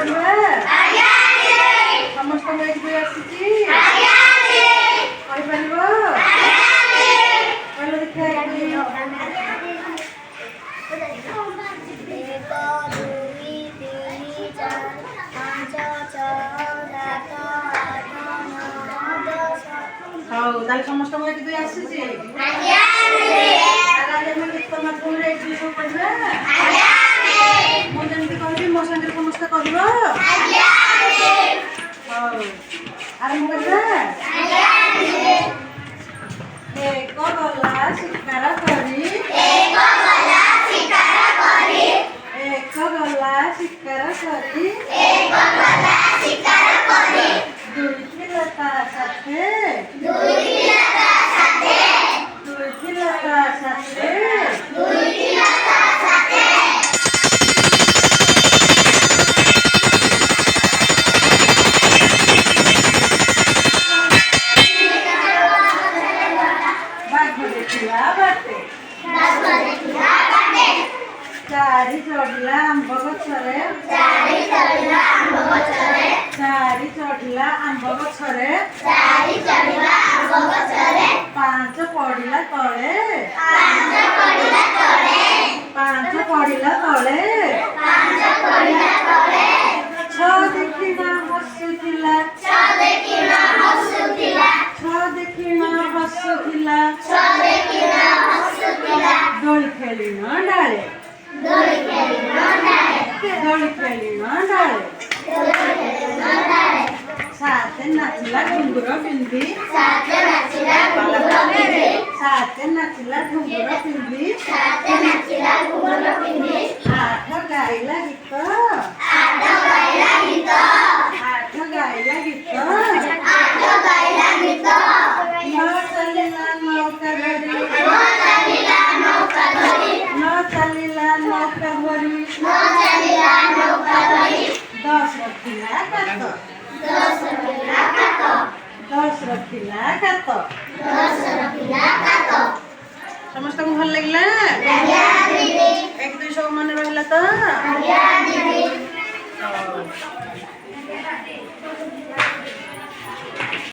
पढ़वा समस्त एक दुई आसी पढ़ी पार देखा हाँ ताले समस्त एक दुई आसी गीत माध्यम सब पढ़वा मुझे कहबी मो संगे समस्त कह आरंभ करवा एक गला शिकार करी एक गला शिकार करी दुई लता साथे चारि चढ़ला आंब गछरे पांच पड़िला तले छ देखिना हसुथिला दोली खेलिन डाले साथे नाचिला घुंगुर पिंधी आठ गाइला गीत न चलिला नौका धरी दस रखिला कात समस्त को भल लगिला एक दुई सब मन रहिला तो